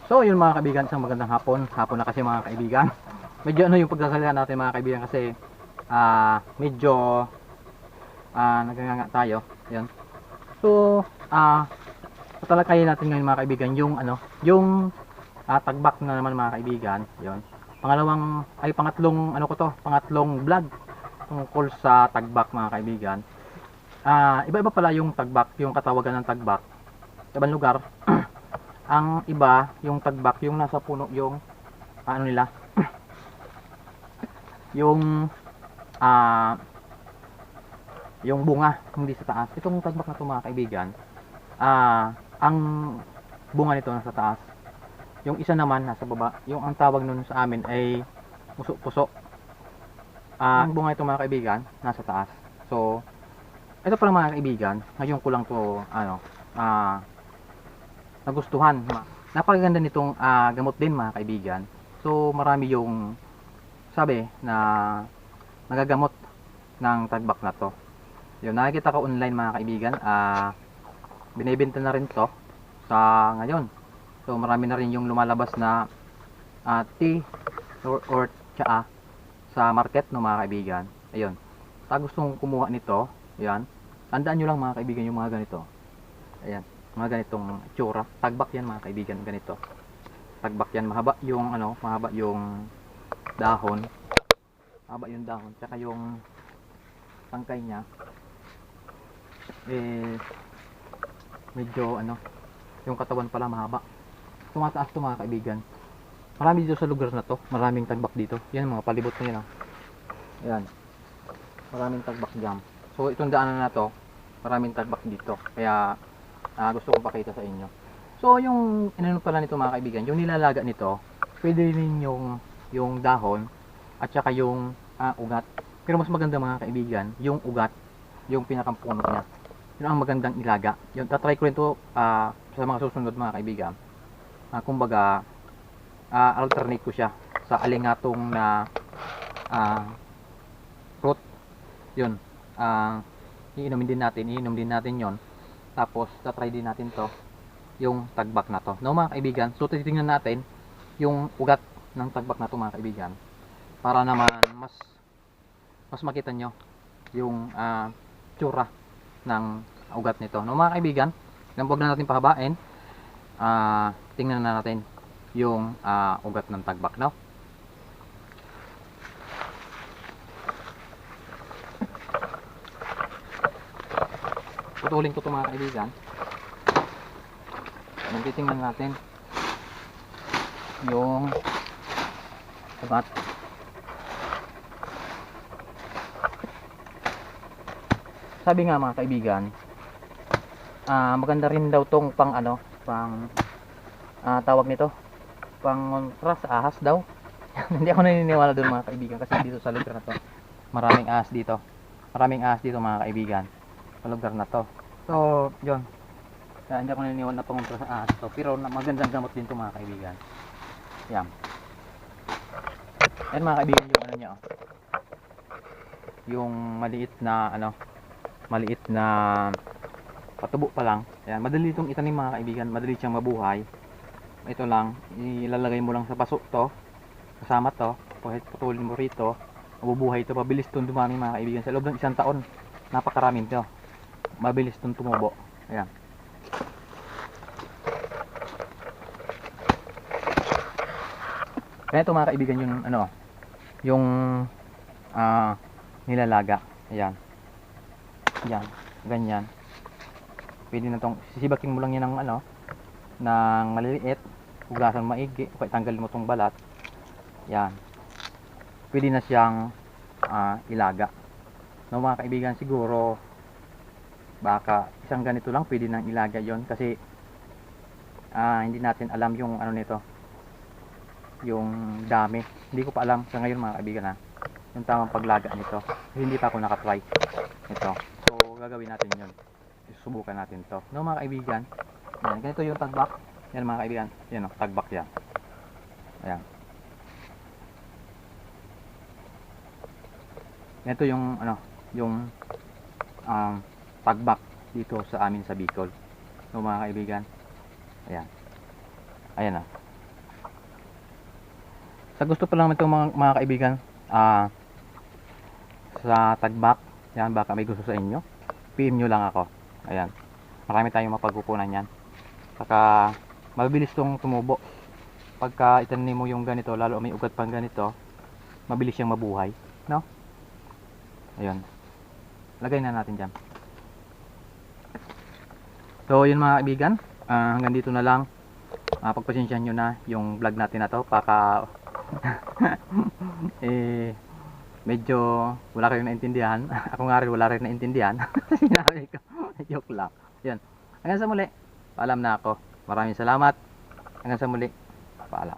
So yun mga kaibigan, isang magandang hapon. Hapon na kasi mga kaibigan. Medyo ano yung pagsasalita natin mga kaibigan kasi medyo naganganga tayo. Yan. So tatalakayin natin ngayon mga kaibigan yung yung tagbak na naman mga kaibigan. Yon. Pangatlong pangatlong vlog tungkol sa tagbak mga kaibigan. Iba-iba pala yung tagbak, yung katawagan ng tagbak sa ibang lugar. Ang iba, yung tagbak, yung nasa puno, yung nila, yung yung bunga, hindi sa taas. Itong tagbak na ito mga kaibigan, ang bunga nito nasa taas. Yung isa naman nasa baba. Yung ang tawag nun sa amin ay puso-puso. Ang bunga ito mga kaibigan, nasa taas. So, ito pala mga kaibigan, ngayon ko lang to nagustuhan. Napakaganda nitong gamot din mga kaibigan. So marami yung sabi na nagagamot ng tagbak na to. Yun, nakikita ko online mga kaibigan. Binibenta na rin to sa ngayon. So marami na rin yung lumalabas na tea or tsaa sa market no mga kaibigan. Ayun. Sa gustong kumuha nito, yan. Tandaan nyo lang mga kaibigan yung mga ganito. Ayan. Mga ganitong itsura. Tagbak yan mga kaibigan, ganito. Tagbak yan, mahaba yung mahaba yung dahon. Mahaba yung dahon, tsaka yung tangkay niya medyo yung katawan pala mahaba. Tumataas to mga kaibigan. Marami dito sa lugar na to, maraming tagbak dito. Yan mga palibot na yan. Ayan. Maraming tagbak diyan. So itong daanan na to, maraming tagbak dito. Kaya gusto kong pakita sa inyo. So yung pala nito mga kaibigan, yung nilalaga nito, pwede rin yung dahon at saka yung ugat. Pero mas maganda mga kaibigan, yung ugat, yung pinakampuno niya. Yun ang magandang ilaga. Yung tatry ko rin to sa mga susunod mga kaibigan. Kumbaga alternate ko siya sa alingatong na fruit. Yun. Iinom din natin yon. Tapos tatry din natin to yung tagbak na to no mga kaibigan. So titingnan natin yung ugat ng tagbak na to mga kaibigan para naman mas makita nyo yung tsura ng ugat nito no mga kaibigan. Huwag na natin pahabain. Tingnan na natin yung ugat ng tagbak no. Putulin ko ito mga kaibigan. Titingnan natin yung ugat. Sabi nga mga kaibigan, maganda rin daw tong tawag nito, pang kontra sa ahas daw. Hindi ako naniniwala doon mga kaibigan kasi dito sa lugar na to maraming ahas dito. Maraming ahas dito mga kaibigan sa lugar na to. So, yun. Kaya hindi ako naniniwala na pangontra sa ahas to. Pero magandang gamot din to mga kaibigan. Yan. Yan mga kaibigan yung niya. Yung maliit na patubo pa lang. Yan. Madali itong itanim mga kaibigan. Madali siyang mabuhay. Ito lang. Ilalagay mo lang sa paso to. Kasama to. Putulin mo rito. Mabubuhay ito. Mabilis itong dumami mga kaibigan. Sa loob ng 1 taon. Napakaraming ito. Mabilis itong tumubo. Ayan. Kaya ito mga kaibigan yung nilalaga. Ayan. Ayan. Ganyan. Pwede na itong sisibaking mo lang yan ng maliliit. Hugasan maigi. Okay, tanggalin mo itong balat. Ayan. Pwede na siyang ilaga. No mga kaibigan, siguro baka isang ganito lang pwede nang ilaga yon kasi hindi natin alam yung nito, yung dami. Hindi ko pa alam sa ngayon mga kaibigan yung tamang paglaga nito. Hindi pa ako nakatry ito. So gagawin natin yun. Susubukan natin to no mga kaibigan. Yan, ganito yung tagbak. Yan mga kaibigan. Yan tagbak yan. Ayan. Ito yung yung tagbak dito sa amin sa Bicol. No mga kaibigan. Ayan. Ayan Sa gusto pa lang ito mga kaibigan, sa Tagbak, yan, baka may gusto sa inyo, PM nyo lang ako. Ayan, marami tayong mapagkukunan yan. Saka mabilis tong tumubo. Pagka itanim mo yung ganito, lalo may ugat pang ganito, mabilis siyang mabuhay, no? Ayun, lagay na natin dyan. So yun mga kaibigan, hanggang dito na lang. Pagpasensyahan nyo na yung vlog natin na to, baka medyo wala kayong naintindihan. Ako nga rin wala rin naintindihan. Sinabi ko, joke lang. Yun, hanggang sa muli, paalam na ako. Maraming salamat. Hanggang sa muli, paalam.